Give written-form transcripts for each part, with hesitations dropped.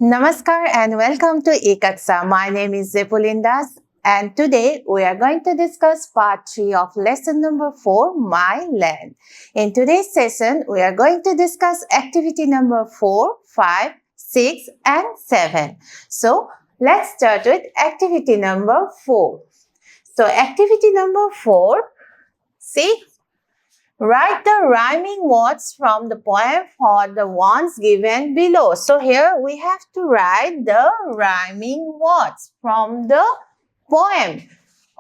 Namaskar and welcome to Ekaksha. My name is Zepulindas and today we are going to discuss part 3 of lesson number 4, My Land. In today's session, we are going to discuss activity number 4, 5, 6 and 7. So, let's start with activity number 4. So, activity number 4, see? Write the rhyming words from the poem for the ones given below. So here we have to write the rhyming words from the poem.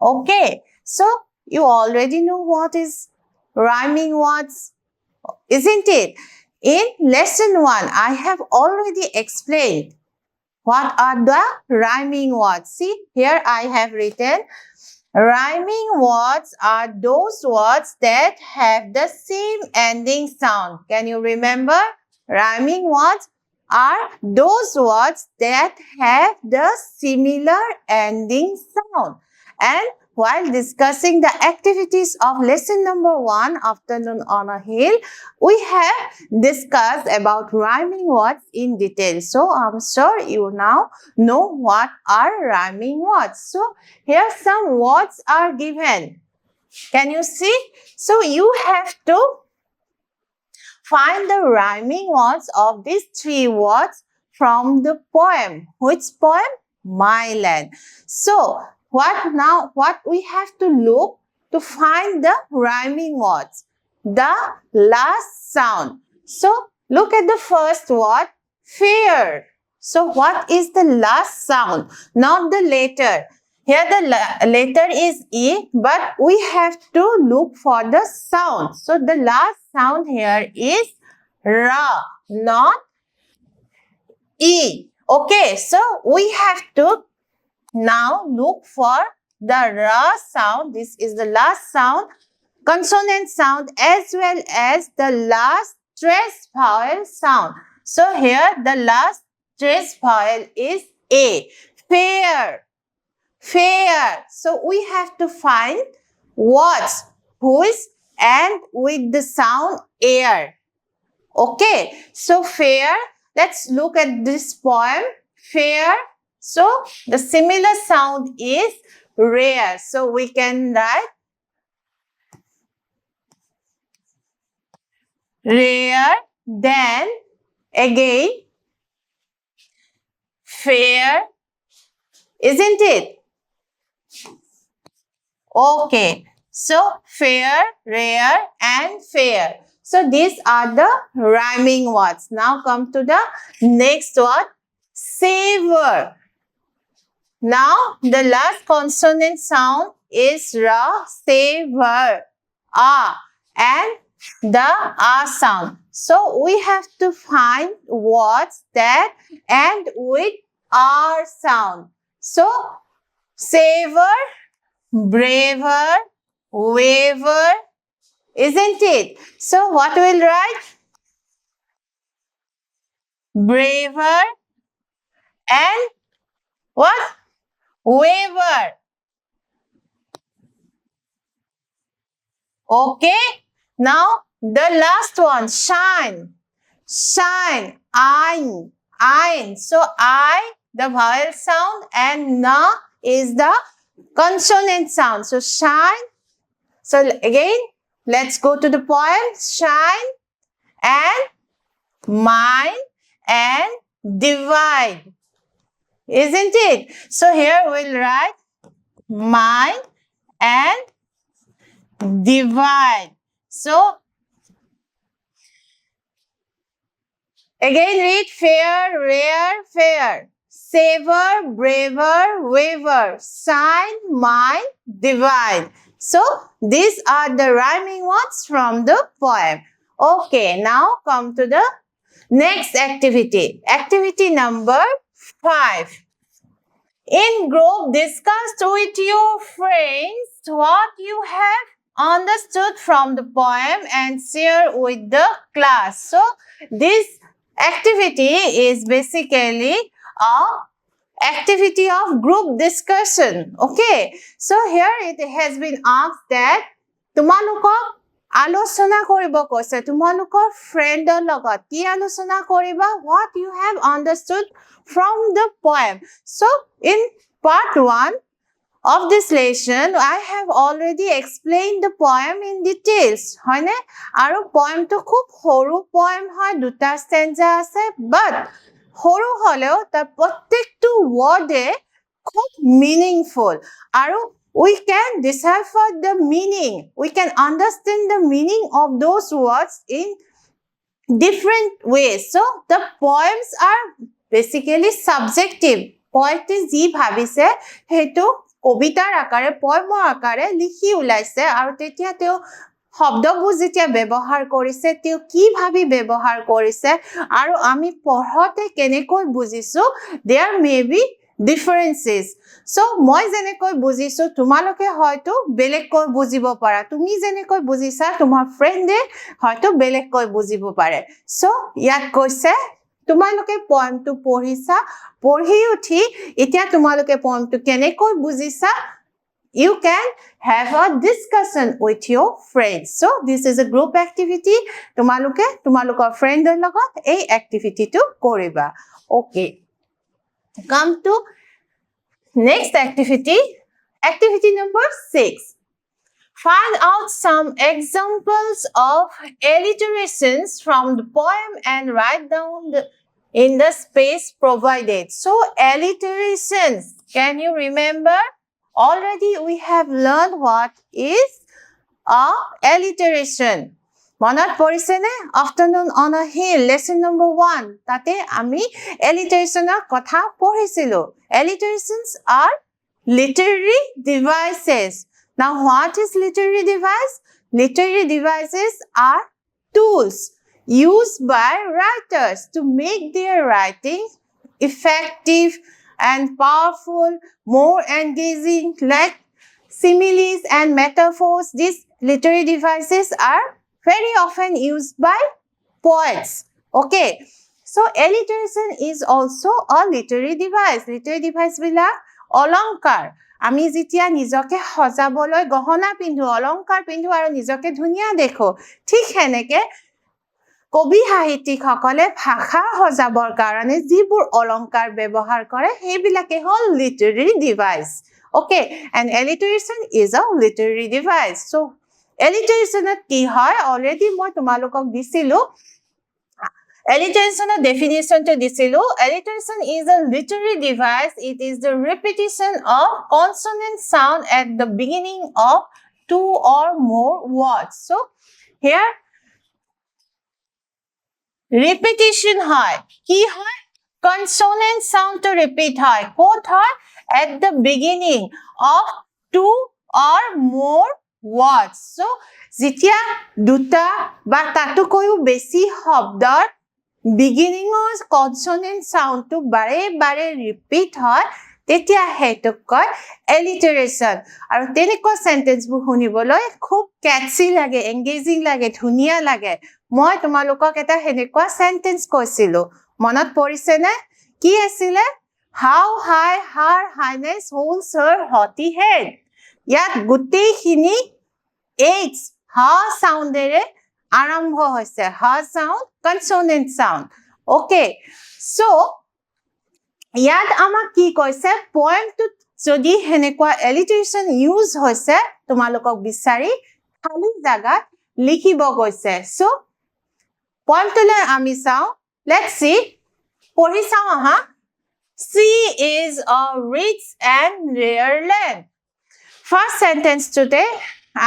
Okay. So you already know what is rhyming words, isn't it? In lesson 1, I have already explained what are the rhyming words. See, here I have written rhyming words are those words that have the same ending sound. Can you remember? Rhyming words are those words that have the similar ending sound. And while discussing the activities of lesson number 1, Afternoon on a Hill, we have discussed about rhyming words in detail. So, I'm sure you now know what are rhyming words. So, here some words are given. Can you see? So, you have to find the rhyming words of these 3 words from the poem. Which poem? My Land. So, what we have to look to find the rhyming words? The last sound. So, look at the first word, fair. So, what is the last sound? Not the letter. Here the letter is E, but we have to look for the sound. So, the last sound here is Ra, not E. Okay, so we have to now look for the Ra sound. This is the last sound, consonant sound as well as the last trace vowel sound. So, here the last trace vowel is A. Fair. Fair. So, we have to find words whose and with the sound air. Okay. So, fair. Let's look at this poem. Fair. So, the similar sound is rare. So, we can write rare. Then, again, fair. Isn't it? Okay. So, fair, rare and fair. So, these are the rhyming words. Now, come to the next word, savor. Now, the last consonant sound is Ra, savor, A, and the A sound. So, we have to find words that end with R sound. So, savor, braver, waver, isn't it? So, what will write? Braver and what? Waver. Okay. Now, the last one, shine. Shine. Ein. So, I, the vowel sound, and na is the consonant sound. So, shine. So, again, let's go to the poem. Shine and mine and divide. Isn't it? So, here we'll write mine and divide. So, again read fair, rare, fair. Savor, braver, waver. Shine, mine, divide. So, these are the rhyming words from the poem. Okay, now come to the next activity. Activity number 5. In group, discuss with your friends what you have understood from the poem and share with the class. So, this activity is basically a activity of group discussion. Okay. So, here it has been asked that তোমালোকক আলোচনা কৰিব কৈছে তোমালোকৰ ফ্ৰেণ্ডৰ লগত কি আলোচনা কৰিবা what you have understood from the poem so in part 1 of this lesson I have already explained the poem in details হয়নে আৰু poem to খুব সৰু poem হয় দুটা stanza আছে but সৰু হলেও তাৰ প্ৰত্যেকটো word খুব meaningful আৰু we can decipher the meaning. We can understand the meaning of those words in different ways. So, the poems are basically subjective. Poet ji bhabise, hetu kobitar akare, poemor akare, likhi ulaise, aru tetia teo শব্দবোৰ যেতিয়া ব্যৱহাৰ কৰিছে তেওঁ কি ভাবি ব্যৱহাৰ কৰিছে আৰু আমি পঢ়তে কেনেকৈ বুজিছো there may be differences so মই যেনেকৈ বুজিছো তোমালোকে হয়তো বেলেগকৈ বুজিব পাৰা তুমি যেনেকৈ বুজিছা তোমাৰ ফ্ৰেণ্ডে হয়তো বেলেগকৈ বুজিব পাৰে so ইয়াত কৈছে তোমালোকে পয়েমটো পঢ়িছা পঢ়ি উঠি এতিয়া তোমালোকে পয়েমটো কেনেকৈ বুজিছা You can have a discussion with your friends. So, this is a group activity. Tumalukar friend logot a activity to koriba. Okay. Come to next activity. Activity number 6. Find out some examples of alliterations from the poem and write down in the space provided. So, alliterations. Can you remember? Already we have learned what is a alliteration. Manat porisene afternoon on a hill lesson number 1. Tate ami alliteration kotha porisilu. Alliterations are literary devices. Now what is literary device? Literary devices are tools used by writers to make their writing effective and powerful, more engaging, like similes and metaphors. These literary devices are very often used by poets. Okay. So, alliteration is also a literary device. Literary device bilak olankar. আমি যেতিয়া নিজকে সজাবলৈ গহনা পিন্ধো অলংকাৰ পিন্ধো আৰু নিজকে ধুনীয়া দেখো ঠিক হেনেকে কবি সাহিত্যিক সকলে ভাষা সজাবৰ কাৰণে যিবোৰ অলংকাৰ ব্যৱহাৰ কৰে হেবিলাকে হল literary device okay and alliteration is a literary device so alliteration কি হয় already মই তোমালোকক দিছিলো alliteration definition to disilu alliteration is a literary device it is the repetition of consonant sound at the beginning of two or more words so here repetition hoy ki hoy consonant sound to repeat hoy kot hoy at the beginning of two or more words so jitia duta ba tatu koyu besi shobdor beginning of consonant sound to bare repeat hoy tetia hetuk koy alliteration aru teneko sentence bu huniboloi khub catchy lage engaging lage dhunia lage মই তোমালোকক এটা হেনেকুৱা sentence কৈছিলো মনত পৰিছে নে কি আছিল how high her highness holds her haughty head ইয়াত গুটেইখিনি h ha sound এৰে আৰম্ভ হৈছে ha sound consonant sound okay so ইয়াত আমাক কি কৈছে poem to যদি হেনেকুৱা alliteration use হৈছে তোমালোকক বিচাৰি খালি জাগাত লিখিব কৈছে so poem to le ami sao let's see pori sao aha sea is a rich and rare land first sentence today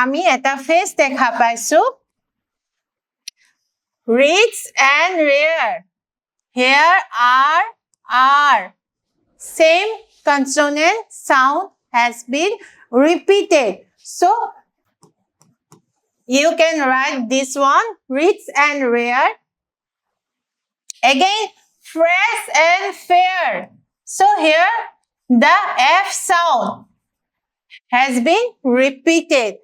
ami eta face dekha paisu rich and rare here are same consonant sound has been repeated so you can write this one, rich and rare. Again, fresh and fair. So here, the F sound has been repeated.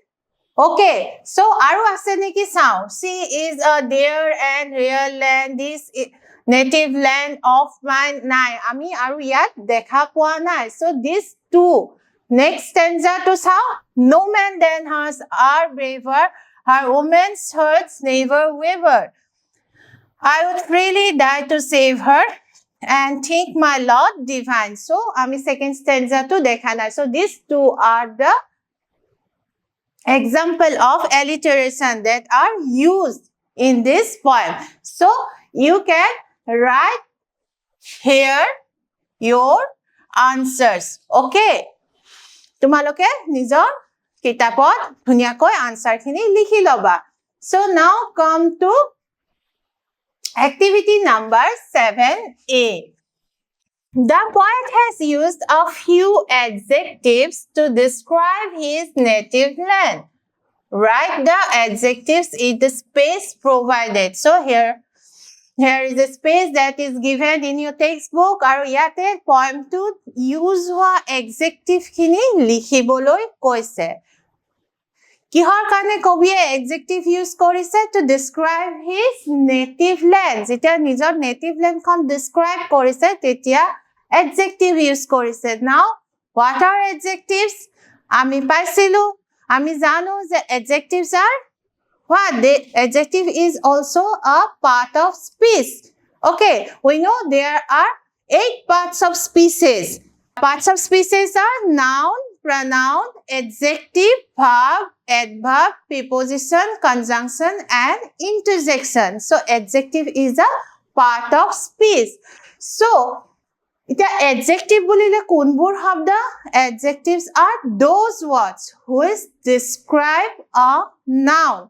Okay, so aru ase neki sound. Sea is a dear and real land. This is native land of mine. Nai, ami aru yat dekha poa nai. So these two. Next stanza to sound. No man than hers are braver. Her woman's hearts never waver. I would freely die to save her and think my Lord divine. So, ami second stanza to dekhana. So, these two are the example of alliteration that are used in this poem. So, you can write here your answers. Okay. Tumaloke nijor kitapot dhuniakoi answer khini likhi loba. So, now come to activity number 7A. The poet has used a few adjectives to describe his native land. Write the adjectives in the space provided. So here is a space that is given in your textbook. Aru yate poem to use hua adjective khini likhiboloi koise. Kihor kane kobiye adjective use korise to describe his native land. Jetia nijor native land kon describe korise tetia adjective use korise. Now, what are adjectives? Ami paisilu, ami jano je adjectives are what? The adjective is also a part of speech. Okay, we know there are 8 parts of species. Parts of species are noun, pronoun, adjective, verb, adverb, preposition, conjunction, and interjection. So, adjective is a part of speech. So, the adjective bolile kunbur habda? Adjectives are those words which describe a noun.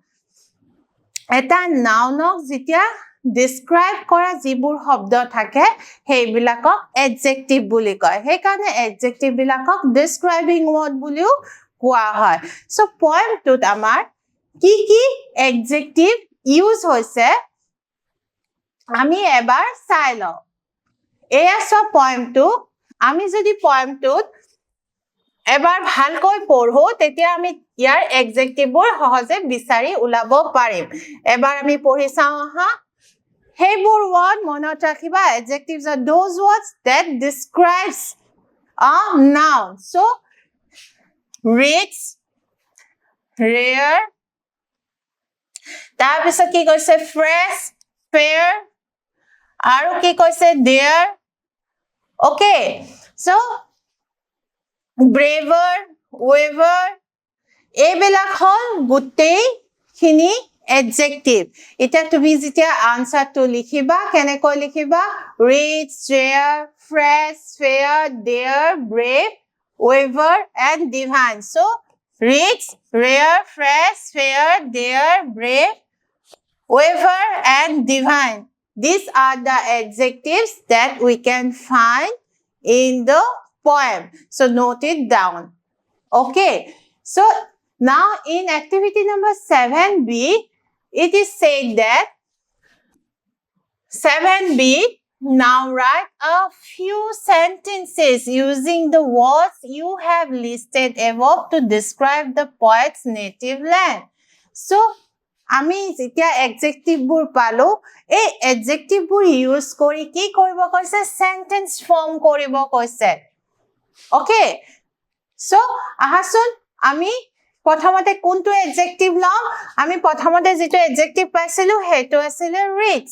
Eta nounok jitia describe kora jibur habda thake hei bilakok adjective buli koy. Hei kane adjective bilakok describing word buliu koa hoy. So poem tut amar ki adjective use hoise ami ebar sai lo. Eya so poem tu ami jodi poem tut এবাৰ ভালকৈ পঢ়ো তেতিয়া আমি ইয়াৰ এডজেক্টিভবোৰ সহজে বিচাৰি উলাব পাৰিম এবাৰ আমি পঢ়ি চাও হা হেবোৰ ওয়ার্ড মনত ৰাখিবা adjectives are those words that describes a noun so rich rare তাৰ পিছত কি কৈছে fresh fair আৰু কি কৈছে there okay so braver, waver, এইবিলাক হল গুটেই খিনি adjective. এটা তুমি যেতিয়া answerটো লিখিবা কেনেকৈ লিখিবা rich, rare, fresh, fair, dare, brave, waver and divine. So rich, rare, fresh, fair, dare, brave, waver and divine. These are the adjectives that we can find in the poem. So note it down. Okay. So now in activity number 7B, it is said that 7B, now write a few sentences using the words you have listed above to describe the poet's native land. So আমি যেতিয়া adjective বোৰ পালো এই adjective বোৰ use কৰি কি কৰিব কৈছে sentence form কৰিব কৈছে Okay. So, ahasun, ami pothamote kuntu adjective lam, ami pothamote jito adjective paisilu heto asile rich.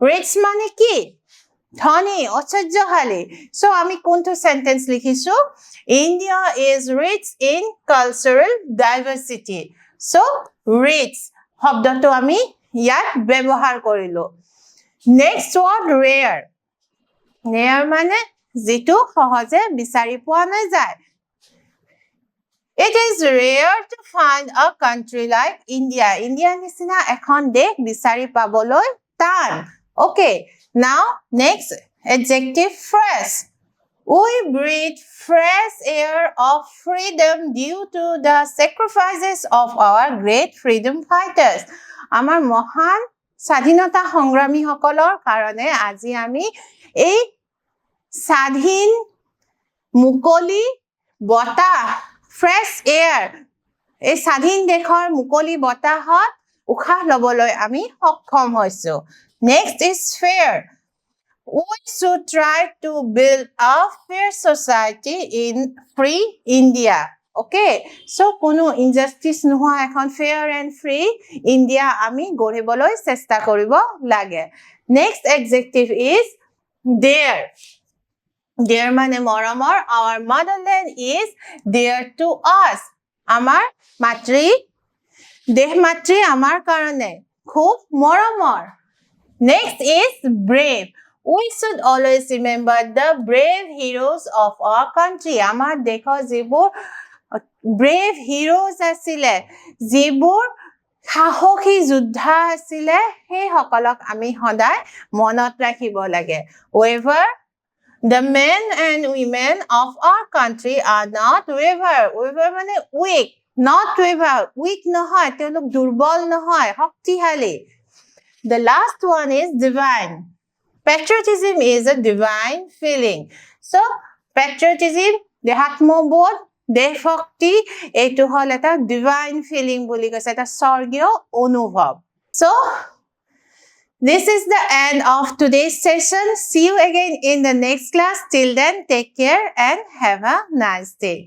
Rich mane ki? Dhani, ochojjohali. So, ami kuntu sentence likhisu? India is rich in cultural diversity. So, rich. Hobdoto ami yat bebohar korilu. Next word, rare. Rare mane? Jitu সহজে বিচাৰি পোৱা নাযায় It is rare to find a country like India. India নিচিনা এখন দেশ বিচাৰি পাবলৈ টান. Okay, now next adjective fresh. We breathe fresh air of freedom due to the sacrifices of our great freedom fighters. আমাৰ মহান স্বাধীনতা সংগ্ৰামী সকলৰ কাৰণে আজি আমি এই স্বাধীন মুকলি বতাহ fresh air এই স্বাধীন দেশৰ মুকলি বতাহত উশাহ লবলৈ আমি সক্ষম হৈছো next is fair we should try to build a fair society in free India Okay, so কোনো injustice নোহোৱা এখন fair and free India আমি গঢ়িবলৈ চেষ্টা কৰিব লাগে. Next adjective is dear. Dear মানে মৰমৰ. Our motherland is dear to us. আমাৰ মাতৃ, দেশ মাতৃ আমাৰ কাৰণে খুব মৰমৰ. Next is brave. We should always remember the brave heroes of our country. আমাৰ দেশৰ যিবোৰ brave heroes আছিলে, যিবোৰ সাহসী যোদ্ধা আছিলে, সেই সকলক আমি সদায় মনত ৰাখিব লাগে. Whoever the men and women of our country are not waver. Waver মানে weak, not waver. Weak নহয়, তেওঁলোক দুৰ্বল নহয়, শক্তিশালী. The last one is divine. Patriotism is a divine feeling. So, patriotism, দেহাত্মবোধ, দেশভক্তি, এইটো হল এটা divine feeling বুলি কৈছে, এটা স্বৰ্গীয় অনুভৱ. So, this is the end of today's session. See you again in the next class. Till then, take care and have a nice day.